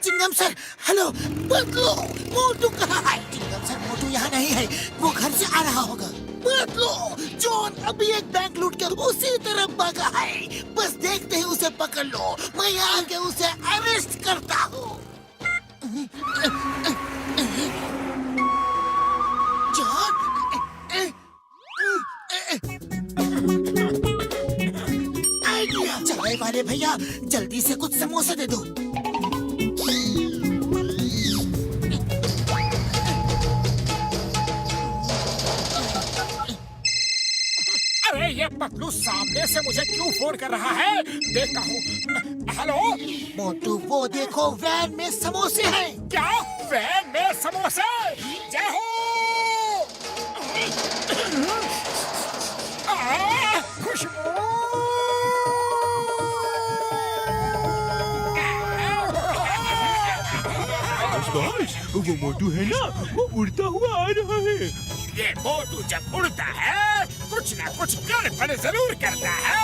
Chingam sir, hello. बदलो, मोटू कहाँ है? चिंगम सर, मोटू यहाँ नहीं है, वो घर से आ रहा होगा। बदलो, जॉन अभी एक बैंक लूट कर उसी तरफ भागा है। बस देखते ही उसे पकड़ लो, मैं आके उसे अरेस्ट करता हूँ। John, idea. चाय वाले भैया, जल्दी से कुछ समोसे दे दो। अरे ये पतलू सामने से मुझे क्यों फोन कर रहा है? देखता हूँ। हेलो मोटू, वो देखो, वैन में समोसे हैं। क्या? वैन में समोसे? जय हो। खुशबू। बस वो मोटू है ना, वो उड़ता हुआ आ रहा है। ये मोटू जब उड़ता है कुछ ना कुछ गड़बड़ जरूर करता है।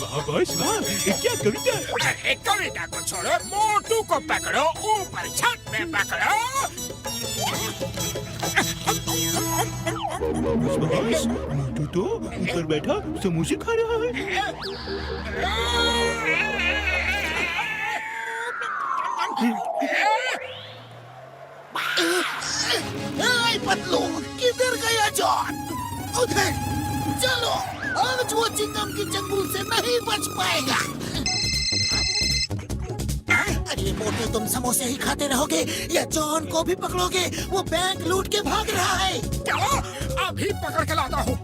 वाह बॉस वाह, क्या कविता। अरे कविता को छोड़ो, मोटू को पकड़ो, ऊपर छत में पकड़ो। बॉस, मोटू तो ऊपर बैठा समोसे खा रहा है। पतलू, किधर गया जॉन? उधर चलो, आज वो चिंगम की चंगुल से नहीं बच पाएगा। अरे मोटू, तुम समोसे ही खाते रहोगे या जॉन को भी पकड़ोगे? वो बैंक लूट के भाग रहा है। क्या? अभी पकड़ के लाता हूँ।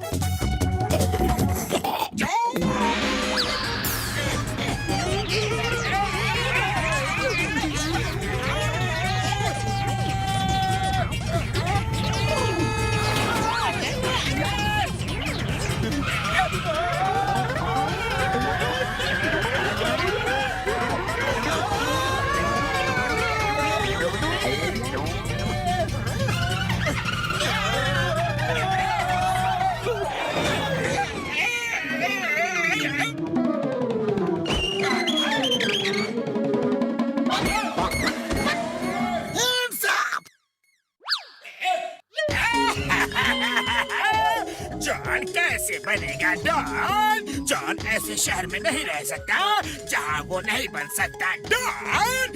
जॉन कैसे बनेगा डॉन? जॉन ऐसे शहर में नहीं रह सकता जहाँ वो नहीं बन सकता डॉन।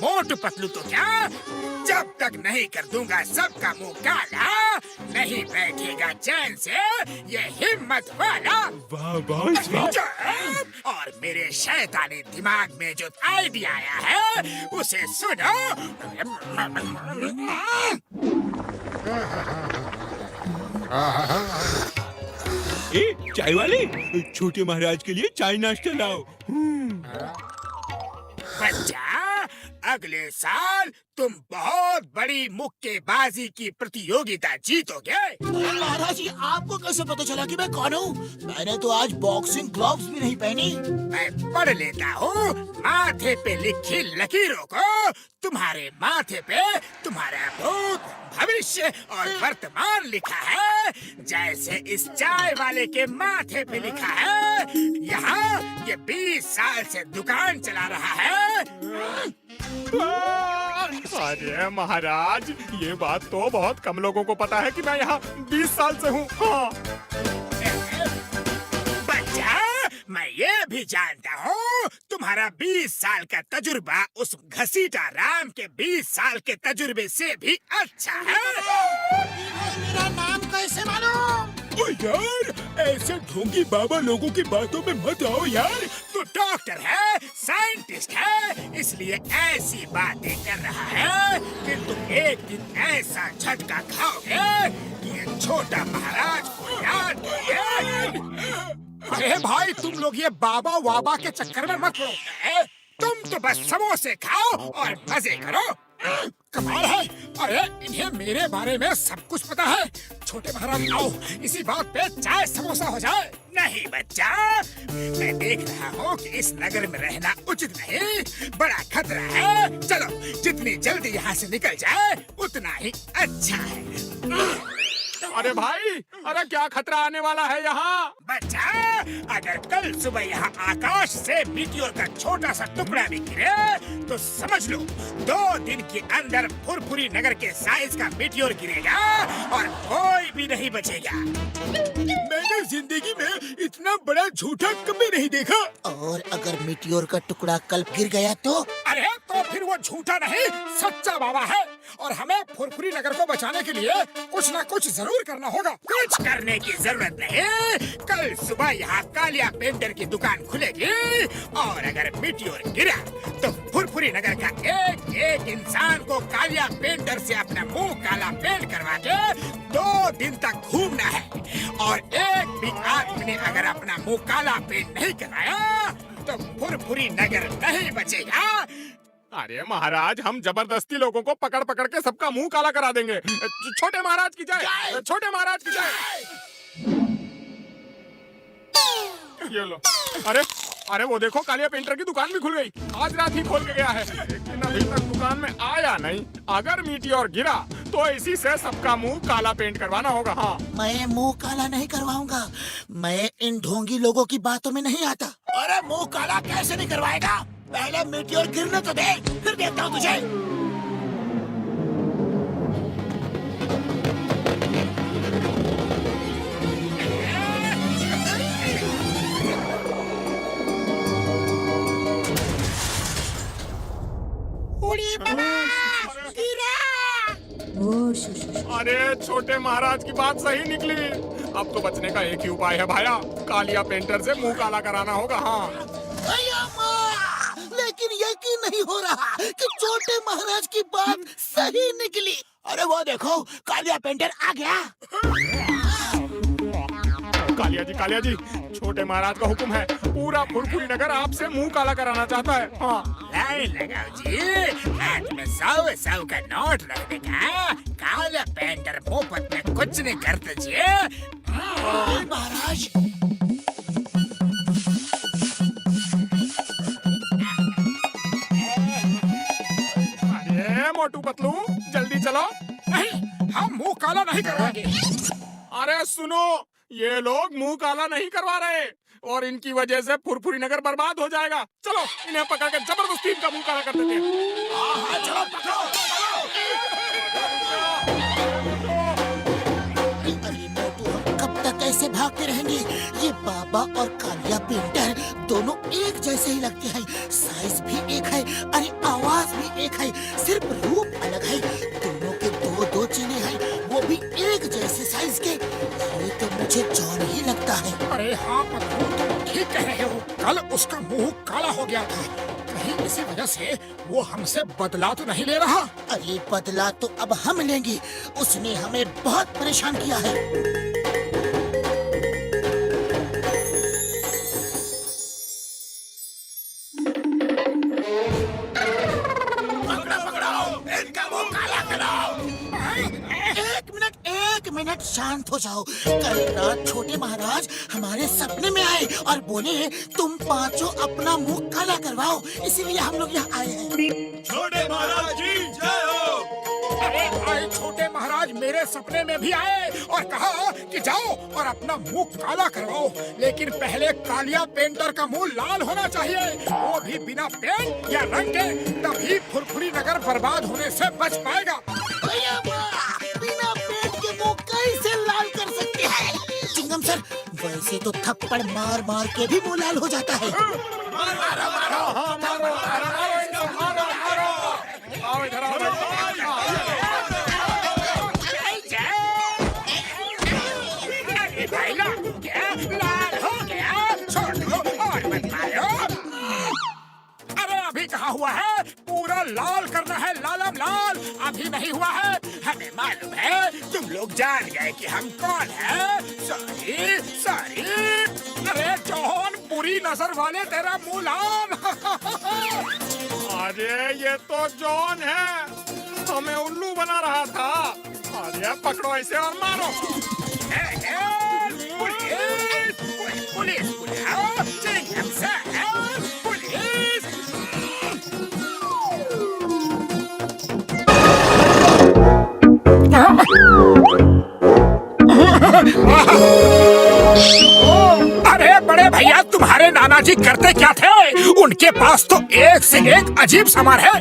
मोटू पतलू तो क्या, जब तक नहीं कर दूंगा सबका मुंह काला, नहीं बैठेगा चैन से ये हिम्मत वाला। वाह बॉस वाह। और मेरे शैतानी दिमाग में जो आइडिया आया है उसे सुनो। चाय वाले, छोटे महाराज के लिए चाय नाश्ता लाओ। बच्चा, अगले साल तुम बहुत बड़ी मुक्केबाजी की प्रतियोगिता जीतोगे। महाराज जी, आपको कैसे पता चला कि मैं कौन हूँ? मैंने तो आज बॉक्सिंग ग्लव्स भी नहीं पहनी। मैं पढ़ लेता हूँ माथे पे लिखी लकीरों को। तुम्हारे माथे पे तुम्हारा भूत, भविष्य और वर्तमान लिखा है, जैसे इस चाय वाले के माथे पे लिखा है। यहाँ ये 20 साल से दुकान चला रहा है। अरे महाराज, ये बात तो बहुत कम लोगों को पता है कि मैं यहाँ 20 साल से हूँ। हाँ। बच्चा, मैं ये भी जानता हूँ तुम्हारा 20 साल का तजुर्बा उस घसीटा राम के 20 साल के तजुर्बे से भी अच्छा है। मेरा नाम कैसे मालूम? ओ यार, ऐसे ढोंगी बाबा लोगों की बातों में मत आओ यार। तो डॉक्टर है, साइंटिस्ट है, इसलिए ऐसी बातें कर रहा है कि तुम एक दिन ऐसा झटका खाओगे कि ये छोटा महाराज को याद करोगे। अरे भाई, तुम लोग ये बाबा वाबा के चक्कर में मत पड़ो। तुम तो बस समोसे खाओ और मजे करो। कमाल है। अरे इन्हें मेरे बारे में सब कुछ पता है। छोटे महाराज आओ, इसी बात पे चाय समोसा हो जाए। नहीं बच्चा, मैं देख रहा हूँ कि इस नगर में रहना उचित नहीं, बड़ा खतरा है। चलो, जितनी जल्दी यहाँ से निकल जाए उतना ही अच्छा है। अरे भाई, अरे क्या खतरा आने वाला है यहाँ? बच्चा, अगर कल सुबह यहाँ आकाश से मीटियोर का छोटा सा टुकड़ा भी गिरे तो समझ लो 2 दिन के अंदर फुरफुरी नगर के साइज का मीटियोर गिरेगा और कोई भी नहीं बचेगा। मैंने जिंदगी में इतना बड़ा झूठा कभी नहीं देखा। और अगर मीटियोर का टुकड़ा कल गिर गया तो? अरे तो फिर वो झूठा नहीं, सच्चा बाबा है। और हमें फुरफुरी नगर को बचाने के लिए कुछ न कुछ जरूर करना होगा। कुछ करने की जरूरत नहीं, कल सुबह यहाँ कालिया पेंटर की दुकान खुलेगी और अगर मीटियोर गिरा तो फुरफुरी नगर का एक एक इंसान को कालिया पेंटर से अपना मुंह काला पेंट करवा के 2 दिन तक घूमना है। और एक भी आदमी ने अगर अपना मुंह काला पेंट नहीं कराया तो फुरफुरी नगर नहीं बचेगा। अरे महाराज, हम जबरदस्ती लोगों को पकड़ पकड़ के सबका मुंह काला करा देंगे। छोटे महाराज की जय, छोटे महाराज की जय। ये लो। अरे वो देखो, कालिया पेंटर की दुकान भी खुल गई। आज रात ही खोल के गया है, लेकिन अभी तक दुकान में आया नहीं। अगर मीटियोर गिरा तो इसी से सबका मुंह काला पेंट करवाना होगा। हाँ, मैं मुंह काला नहीं करवाऊंगा। मैं इन ढोंगी लोगों की बातों में नहीं आता। अरे मुंह काला कैसे नहीं करवाएगा? पहले मीटियोर गिरने तो दे, फिर देता हूँ तुझे। अरे छोटे महाराज की बात सही निकली। अब तो बचने का एक ही उपाय है भाया, कालिया पेंटर से मुंह काला कराना होगा। हाँ, अय्या माँ, लेकिन यकीन नहीं हो रहा कि छोटे महाराज की बात सही निकली। अरे वो देखो, कालिया पेंटर आ गया। कालिया जी, छोटे महाराज का हुक्म है, पूरा फुरफुरी नगर आपसे मुंह काला कराना चाहता है। हाँ, लाइन लगाओ जी, हाथ में 100 का नोट रखने का। काला पेंटर मुफ्त में कुछ नहीं करते जी। महाराज, अरे मोटू पतलू, जल्दी चलो। नहीं, हम मुंह काला नहीं करवाएंगे। अरे सुनो, ये लोग मुंह काला नहीं करवा रहे और इनकी वजह से फुरफुरी नगर बर्बाद हो जाएगा। चलो, इन्हें पकड़ के जबरदस्ती इनका मुंह काला कर देते हैं। चलो पकड़ो। अरे मोटू, हम कब तक ऐसे भागते रहेंगे? ये बाबा और कालिया पेंटर दोनों एक जैसे ही लगते हैं। साइज भी एक है, अरे आवाज भी एक है, सिर्फ रूप अलग है। दोनों के 2 चेहरे हैं, वो भी एक जैसे साइज के। ये तो मुझे जॉन ही लगता है। अरे हाँ पतलू, तुम ठीक कह रहे हो। कल उसका मुंह काला हो गया था, कहीं इसी वजह से वो हमसे बदला तो नहीं ले रहा। अरे बदला तो अब हम लेंगे, उसने हमें बहुत परेशान किया है। एक मिनट शांत हो जाओ। कल रात छोटे महाराज हमारे सपने में आए और बोले तुम पांचों अपना मुंह काला करवाओ, इसीलिए हम लोग यहाँ आए हैं। छोटे महाराज जी जय हो। अरे भाई, छोटे महाराज मेरे सपने में भी आए और कहा कि जाओ और अपना मुंह काला करवाओ, लेकिन पहले कालिया पेंटर का मुंह लाल होना चाहिए, वो भी बिना पेंट या रंग के, तभी फुरफुरी नगर बर्बाद होने से बच पाएगा। बिना पेंट के मुंह कैसे लाल कर सकते हैं? चिंगम सर, वैसे तो थप्पड़ मार मार के भी मुंह लाल हो जाता है। अभी कहाँ हुआ है? पूरा लाल करना है, लालम लाल। अभी नहीं हुआ है, हमें मालूम है। तुम लोग जान गए कि हम कौन हैं। सॉरी। अरे जॉन, बुरी नजर वाले, तेरा मुंह लाल। अरे ये तो जॉन है। हमें उल्लू बना रहा था। अरे पकड़ो इसे और मारो। पुलिस पुलिस बुलाओ, चिंगम साहब, पुलिस। अरे बड़े भैया, तुम्हारे नाना जी करते क्या थे? उनके पास तो एक से एक अजीब सामान है।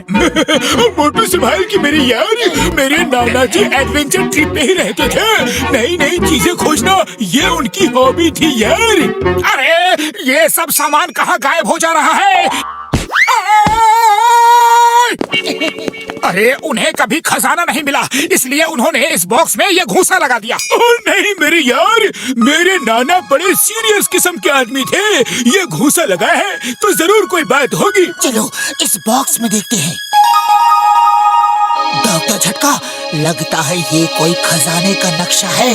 मोटू संभाल की मेरी यार, मेरे नाना जी एडवेंचर ट्रिप पे ही रहते थे। नई नई चीजें खोजना ये उनकी हॉबी थी यार। अरे ये सब सामान कहाँ गायब हो जा रहा है? अरे उन्हें कभी खजाना नहीं मिला, इसलिए उन्होंने इस बॉक्स में ये घूसा लगा दिया। ओह नहीं मेरे यार, मेरे नाना बड़े सीरियस किस्म के आदमी थे। ये घूसा लगा है तो जरूर कोई बात होगी। चलो इस बॉक्स में देखते हैं। डॉक्टर झटका, लगता है ये कोई खजाने का नक्शा है।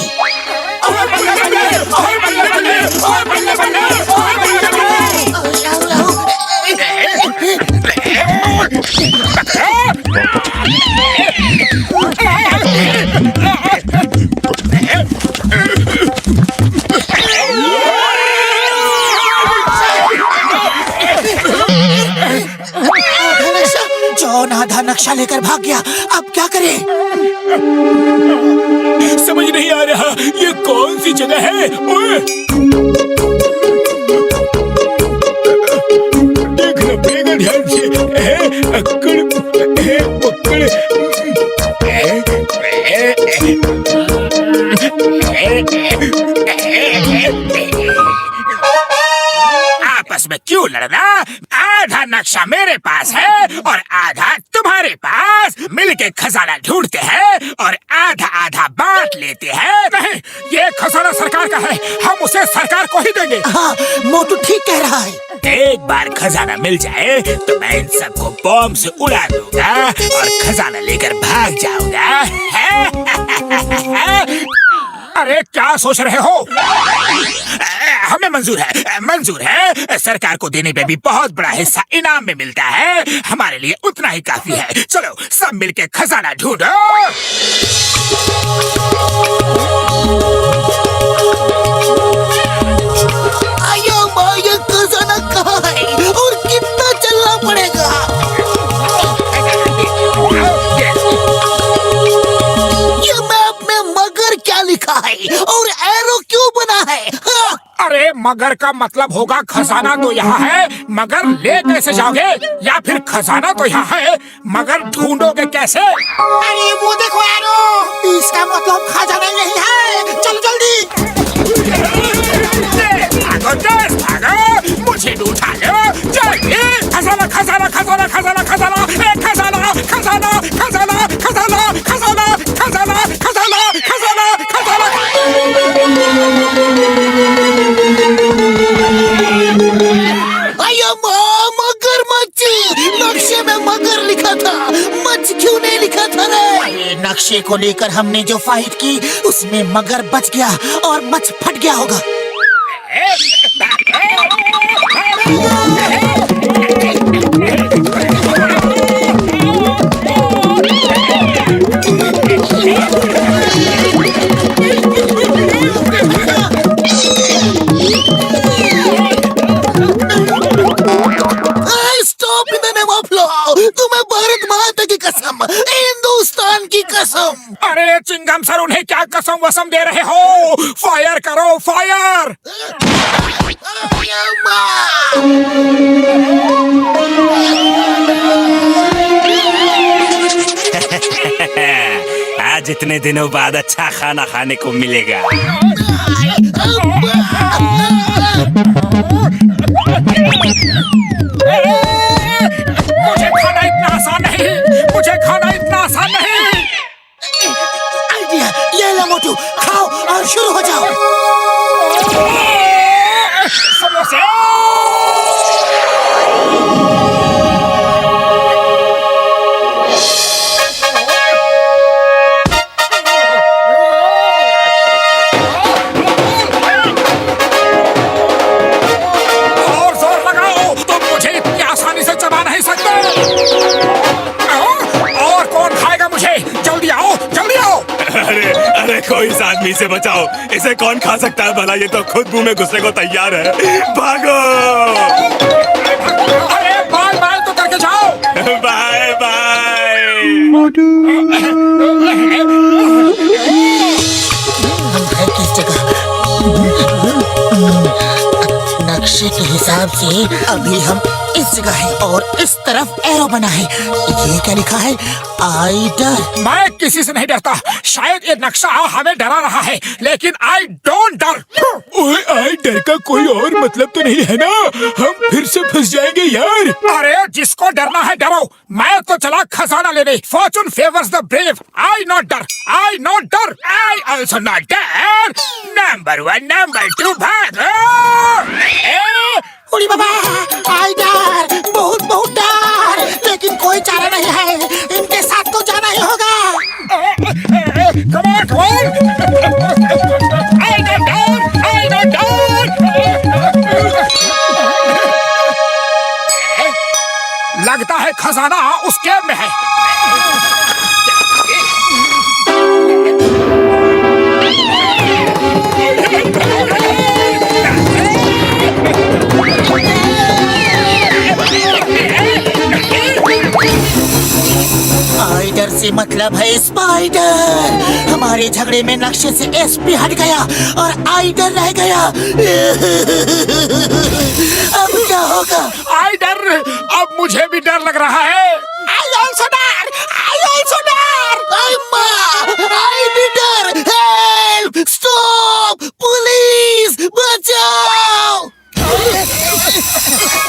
जॉन आधा नक्शा लेकर भाग गया, अब क्या करें? समझ नहीं आ रहा ये कौन सी जगह है। ओए! देखना पड़ेगा ध्यान से। अक्कड़ पकड़। आपस में क्यों लड़ना? आधा नक्शा मेरे पास है और आधा तुम्हारे पास। मिलके खजाना ढूंढते हैं और आधा आधा बांट लेते हैं। नहीं, ये खजाना सरकार का है, हम उसे सरकार को ही देंगे। हाँ, मोटू ठीक कह रहा है। एक बार खजाना मिल जाए तो मैं इन सबको बॉम्ब से उड़ा दूंगा और खजाना लेकर भाग जाऊंगा। अरे क्या सोच रहे हो? हमें मंजूर है। सरकार को देने में भी बहुत बड़ा हिस्सा इनाम में मिलता है। हमारे लिए उतना ही काफी है। चलो सब मिलके खजाना ढूंढो। आया माया, खजाना कहाँ है और कितना चलना पड़ेगा? ये मैप में मगर क्या लिखा है और एरो क्यों बना है? हाँ। अरे मगर का मतलब होगा खजाना तो यहाँ है, मगर ले कैसे जाओगे? या फिर खजाना तो यहाँ है, मगर ढूंढोगे कैसे? अरे वो देखो एरो, इसका मतलब खजाना यही है। चल जल्दी। भागो तेज भागो, मुझे उठा लो जल्दी। खजाना खजाना खजाना खजाना खजाना खजाना खजाना खजाना खजाना खजाना खजाना खजाना खजाना खजाना। आया मगरमच्छ, नक्शे में मगर लिखा था, मच्छ क्यों नहीं लिखा था रे? नक्शे को लेकर हमने जो फाइट की उसमें मगर बच गया और मच्छ फट गया होगा। Stop in the name of law. तुम्हें भारत माता की कसम, हिंदुस्तान की कसम। अरे चिंगम सर, उन्हें क्या कसम वसम दे रहे हो? फायर करो, फायर। आज इतने दिनों बाद अच्छा खाना खाने को मिलेगा। मुझे खाना इतना आसान नहीं, मुझे खाना इतना आसान नहीं। आइडिया, ये लो मोटू, खाओ और शुरू हो जाओ। समोसे। और जोर लगाओ, तुम मुझे इतनी आसान देखो इस आदमी से बचाओ, इसे कौन खा सकता है भला, ये तो खुद मुंह में घुसने को तैयार है। भागो। अरे बाय बाय तो करके जाओ। Bye bye. हम है किस जगह? नक्शे के हिसाब से अभी हम इस जगह है और इस तरफ एरो बना है। ये क्या लिखा है? आई डर। मैं किसी से नहीं डरता। शायद ये नक्शा हमें डरा रहा है, लेकिन आई डोंट डर। ओए आई डर का कोई और मतलब तो नहीं है ना? हम फिर से फंस जाएंगे यार। अरे जिसको डरना है डरो, मैं तो चला खजाना लेने। Fortune favours the brave. I not डर, आई नॉट डर, आई आल्सो नॉट डर। नंबर 1 नंबर 2 भागो। उड़ी बाबा, आई डर, बहुत बहुत डर, लेकिन कोई चारा नहीं है। इनके साथ तो जाना ही होगा। Come on, come on! I don't down! I don't down! लगता है खजाना उस केव में है। आइडर से मतलब है स्पाइडर। हमारे झगड़े में नक्शे से एसपी हट गया और आइडर रह गया। अब क्या होगा? आई डर, अब मुझे भी डर लग रहा है। आई ऑल्सो डर, आई ऑल्सो डर, आई माँ, आई भी डर। हेल्प, स्टॉप, पुलिस, बचाओ।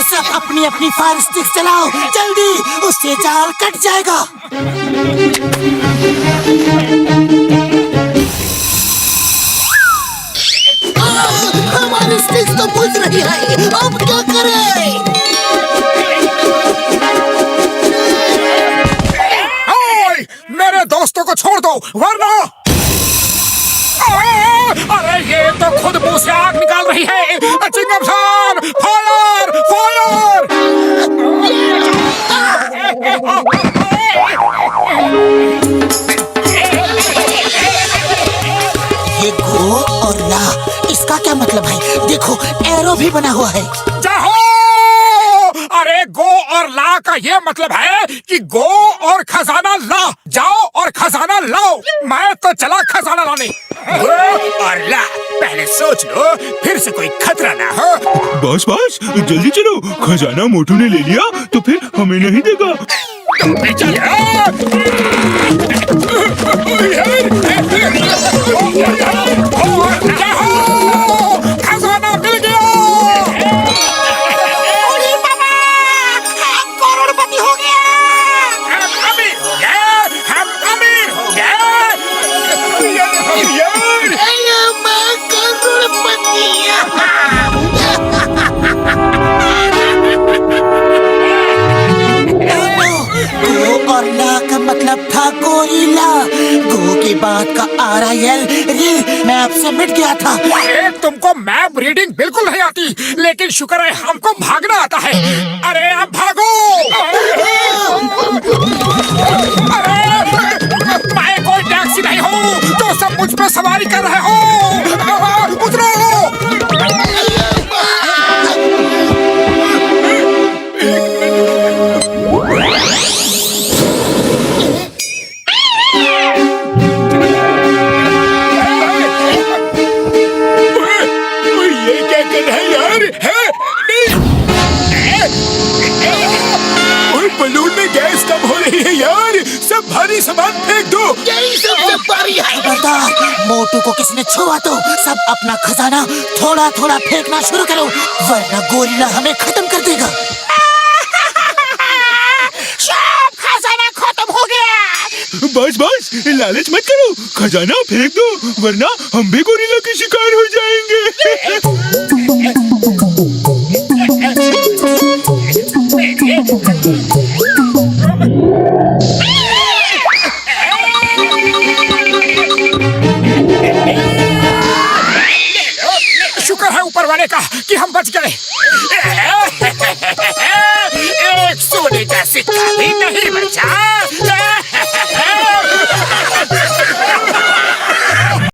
सब अपनी अपनी फायर स्टिक चलाओ जल्दी, उससे जाल कट जाएगा। हमारी स्टिक्स तो बुझ रही है, अब क्या करें? ओए, मेरे दोस्तों को छोड़ दो वरना। अरे ये तो खुद मुंह से आग निकाल रही है। चिंगम साहब, फायर फायर। ये गो और ला, इसका क्या मतलब है? देखो एरो भी बना हुआ है। जाओ। अरे गो और ला का ये मतलब है कि गो और खजाना ला, जाओ और खजाना लाओ। मैं तो चला खजाना लाने। गो और ला, पहले सोच लो, फिर से कोई खतरा ना हो। बॉस बॉस जल्दी चलो, खजाना मोटू ने ले लिया तो फिर हमें नहीं देगा। तुम भी खजाना मिल गया। हम करोड़पति हो गया। हम अमीर हो गए, हम अमीर हो गए। यार मैं करोड़पति। गो और ला का मतलब था गोरिल्ला। गो के बाद का RIL रिल मैप से मिट गया था। अरे तुमको मैप रीडिंग बिल्कुल नहीं आती, लेकिन शुक्र है हमको भागना आता है। अरे अब भागो। अरे मैं कोई टैक्सी नहीं हूँ जो सब मुझ पर सवारी कर रहे हो। उतरो। ये क्या कर रहा है यार? है ओए बलून में गैस कम हो रही है यार, सब भारी सामान फेंक दो। यही सबसे बड़ी है। खबरदार, मोटू को किसने छुआ तो सब अपना खजाना थोड़ा थोड़ा फेंकना शुरू करो, वरना गोरिल्ला हमें खत्म कर देगा। सब खजाना खत्म हो गया। बस बस लालच मत करो, खजाना फेंक दो वरना हम भी गोरिल्ला के शिकार हो जाएंगे। शुक्र है ऊपर वाले का कि हम बच गए। एक सोने का सिक्का भी नहीं बचा।